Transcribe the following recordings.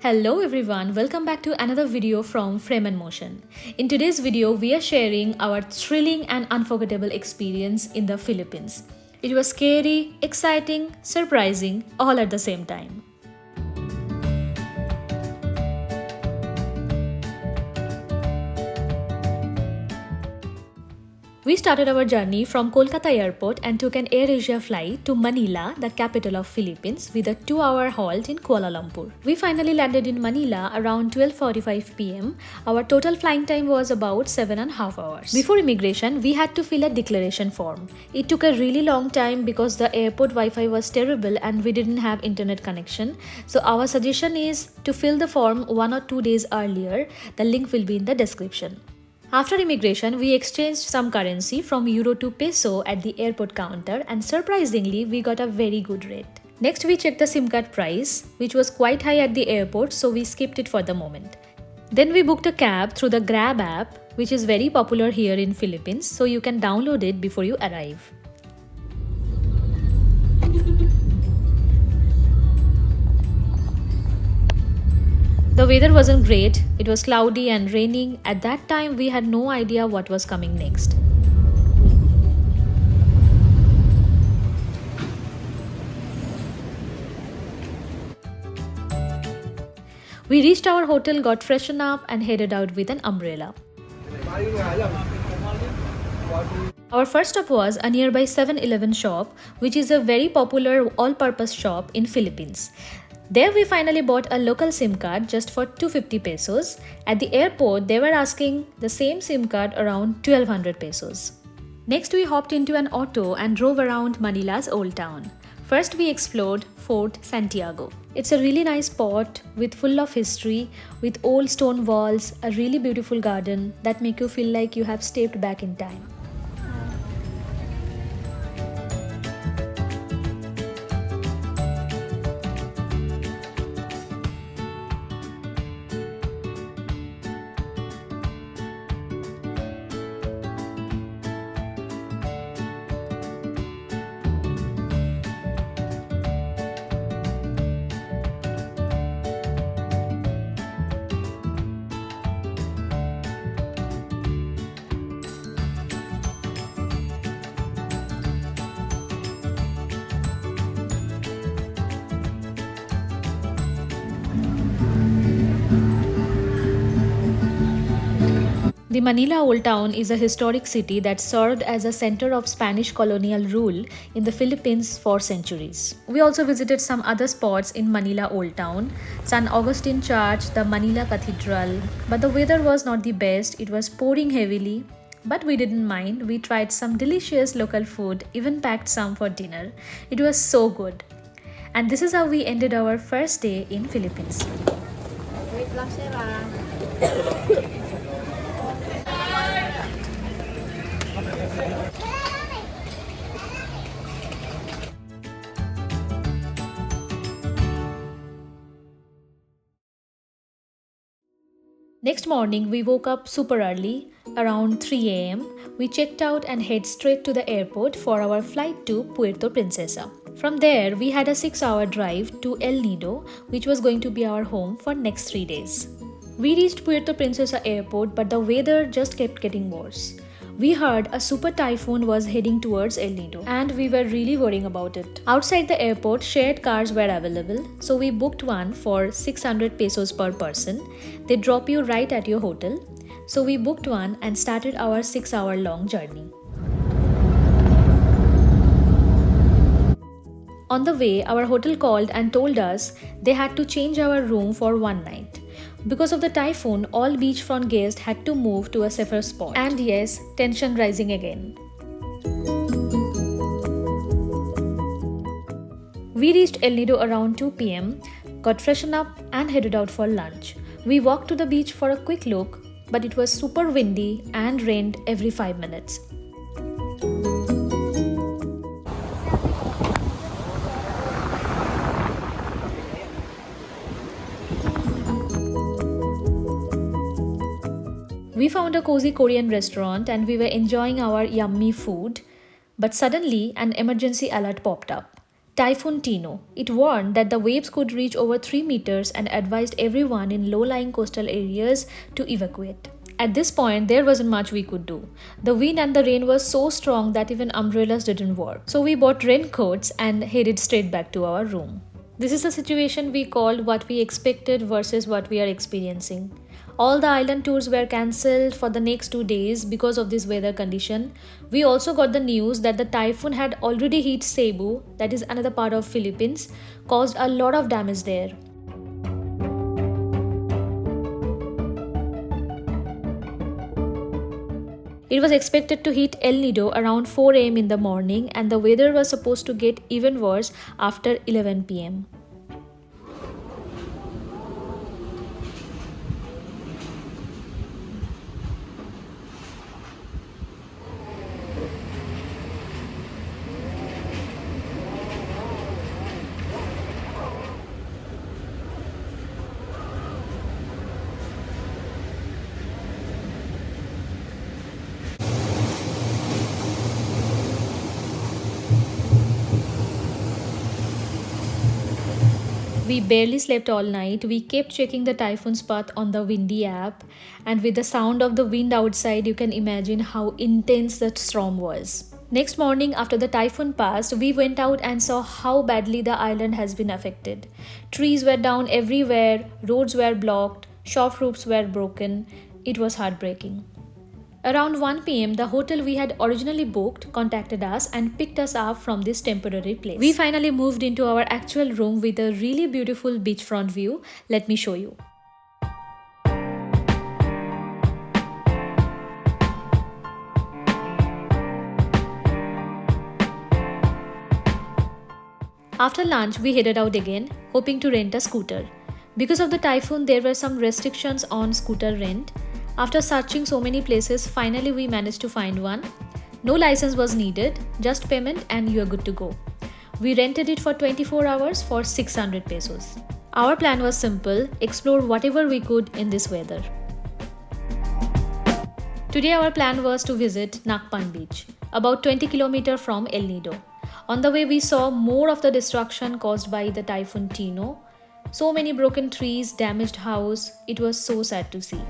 Hello everyone, welcome back to another video from Frame and Motion. In today's video, we are sharing our thrilling and unforgettable experience in the Philippines. It was scary, exciting, surprising, all at the same time. We started our journey from Kolkata airport and took an Air Asia flight to Manila, the capital of Philippines, with a 2-hour halt in Kuala Lumpur. We finally landed in Manila around 12:45 p.m. Our total flying time was about 7.5 hours. Before immigration, we had to fill a declaration form. It took a really long time because the airport Wi-Fi was terrible and we didn't have internet connection. So our suggestion is to fill the form 1 or 2 days earlier. The link will be in the description. After immigration, we exchanged some currency from euro to peso at the airport counter and surprisingly, we got a very good rate. Next, we checked the SIM card price, which was quite high at the airport, so we skipped it for the moment. Then we booked a cab through the Grab app, which is very popular here in Philippines, so you can download it before you arrive. The weather wasn't great, it was cloudy and raining. At that time, we had no idea what was coming next. We reached our hotel, got freshened up and headed out with an umbrella. Our first stop was a nearby 7-Eleven shop, which is a very popular all-purpose shop in Philippines. There we finally bought a local SIM card just for 250 pesos. At the airport, they were asking the same SIM card around 1200 pesos. Next, we hopped into an auto and drove around Manila's Old Town. First, we explored Fort Santiago. It's a really nice spot with full of history, with old stone walls, a really beautiful garden that make you feel like you have stepped back in time. The Manila Old Town is a historic city that served as a center of Spanish colonial rule in the Philippines for centuries. We also visited some other spots in Manila Old Town, San Augustine Church, the Manila Cathedral, but the weather was not the best. It was pouring heavily, but we didn't mind. We tried some delicious local food, even packed some for dinner. It was so good. And this is how we ended our first day in Philippines. Wait lang sila. Next morning, we woke up super early, around 3 a.m. We checked out and head straight to the airport for our flight to Puerto Princesa. From there, we had a 6-hour drive to El Nido, which was going to be our home for next 3 days. We reached Puerto Princesa airport, but the weather just kept getting worse. We heard a super typhoon was heading towards El Nido and we were really worrying about it. Outside the airport, shared cars were available, so we booked one for 600 pesos per person. They drop you right at your hotel. So we booked one and started our 6-hour long journey. On the way, our hotel called and told us they had to change our room for one night. Because of the typhoon, all beachfront guests had to move to a safer spot. And yes, tension rising again. We reached El Nido around 2 p.m., got freshened up and headed out for lunch. We walked to the beach for a quick look, but it was super windy and rained every 5 minutes. We found a cozy Korean restaurant and we were enjoying our yummy food, but suddenly an emergency alert popped up. Typhoon Tino. It warned that the waves could reach over 3 meters and advised everyone in low-lying coastal areas to evacuate. At this point, there wasn't much we could do. The wind and the rain were so strong that even umbrellas didn't work. So we bought raincoats and headed straight back to our room. This is a situation we called what we expected versus what we are experiencing. All the island tours were cancelled for the next 2 days because of this weather condition. We also got the news that the typhoon had already hit Cebu, that is another part of Philippines, caused a lot of damage there. It was expected to hit El Nido around 4 am in the morning, and the weather was supposed to get even worse after 11 pm. We barely slept all night. We kept checking the typhoon's path on the windy app, and with the sound of the wind outside, you can imagine how intense that storm was. Next morning, after the typhoon passed, we went out and saw how badly the island has been affected. Trees were down everywhere, roads were blocked, shop roofs were broken. It was heartbreaking. Around 1 pm, the hotel we had originally booked contacted us and picked us up from this temporary place. We finally moved into our actual room with a really beautiful beachfront view. Let me show you. After lunch, we headed out again, hoping to rent a scooter. Because of the typhoon, there were some restrictions on scooter rent. After searching so many places, finally we managed to find one. No license was needed, just payment and you are good to go. We rented it for 24 hours for 600 pesos. Our plan was simple, explore whatever we could in this weather. Today our plan was to visit Nakpan Beach, about 20 km from El Nido. On the way we saw more of the destruction caused by the Typhoon Tino. So many broken trees, damaged house, it was so sad to see.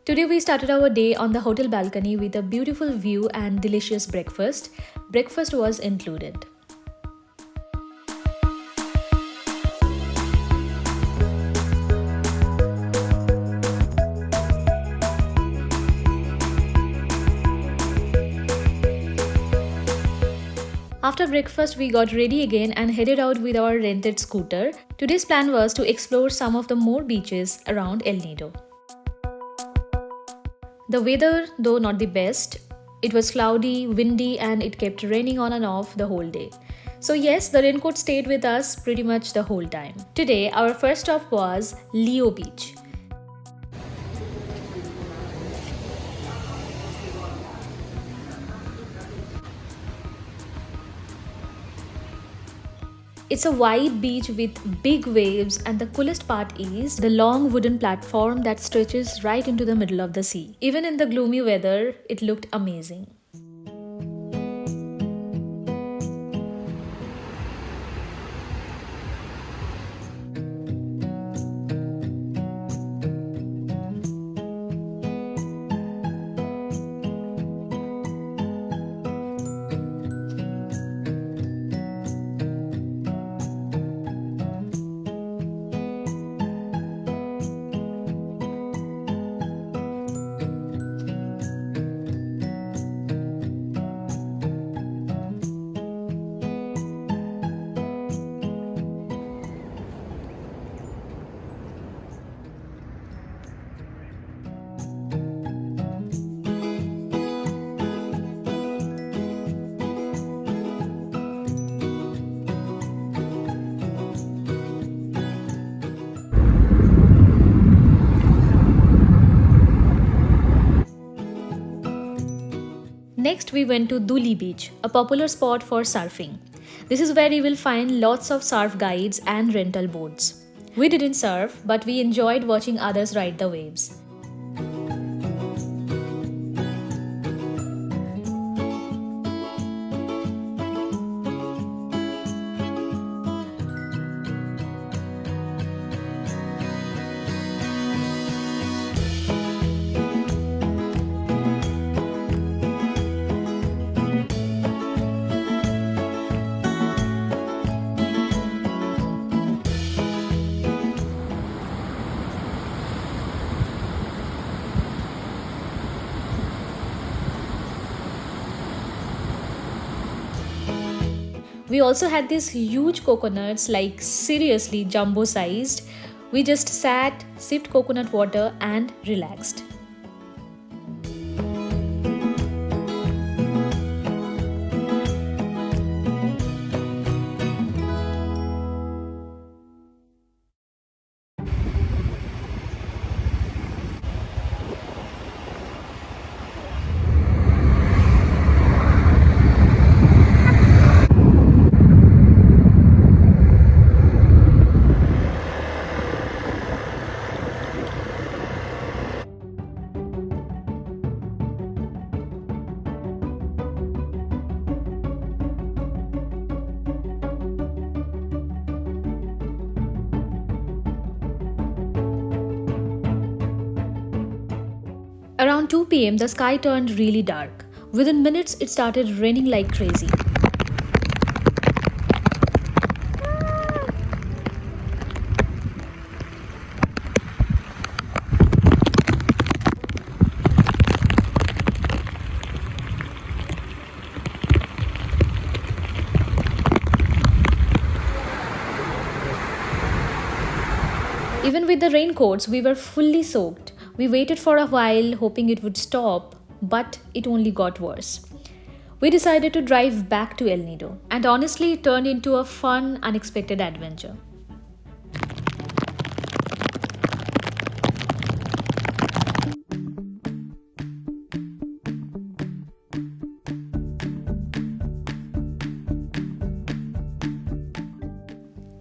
Today we started our day on the hotel balcony with a beautiful view and delicious breakfast. Breakfast was included. After breakfast, we got ready again and headed out with our rented scooter. Today's plan was to explore some of the more beaches around El Nido. The weather, though not the best, it was cloudy, windy, and it kept raining on and off the whole day. So yes, the raincoat stayed with us pretty much the whole time. Today, our first stop was Leo Beach. It's a wide beach with big waves, and the coolest part is the long wooden platform that stretches right into the middle of the sea. Even in the gloomy weather, it looked amazing. Next, we went to Duli Beach, a popular spot for surfing. This is where you will find lots of surf guides and rental boats. We didn't surf, but we enjoyed watching others ride the waves. We also had these huge coconuts, like seriously jumbo sized. We just sat, sipped coconut water and relaxed. Around 2 pm, the sky turned really dark. Within minutes, it started raining like crazy. Even with the raincoats, we were fully soaked. We waited for a while, hoping it would stop, but it only got worse. We decided to drive back to El Nido, and honestly, it turned into a fun, unexpected adventure.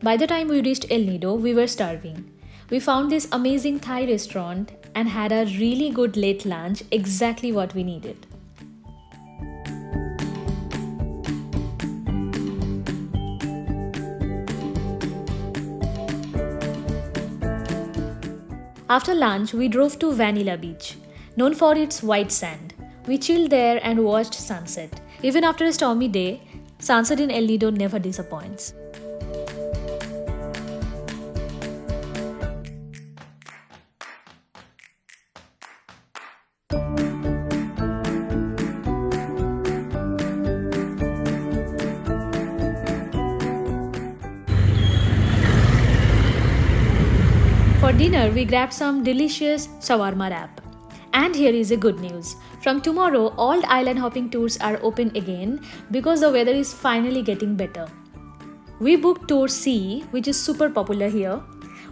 By the time we reached El Nido, we were starving. We found this amazing Thai restaurant and had a really good late lunch, exactly what we needed. After lunch, we drove to Vanilla Beach, known for its white sand. We chilled there and watched sunset. Even after a stormy day, sunset in El Nido never disappoints. For dinner, we grabbed some delicious shawarma wrap. And here is a good news. From tomorrow, all island hopping tours are open again because the weather is finally getting better. We booked Tour C, which is super popular here.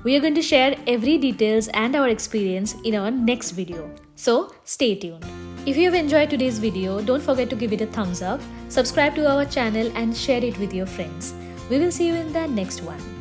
We are going to share every details and our experience in our next video. So, stay tuned. If you have enjoyed today's video, don't forget to give it a thumbs up, subscribe to our channel and share it with your friends. We will see you in the next one.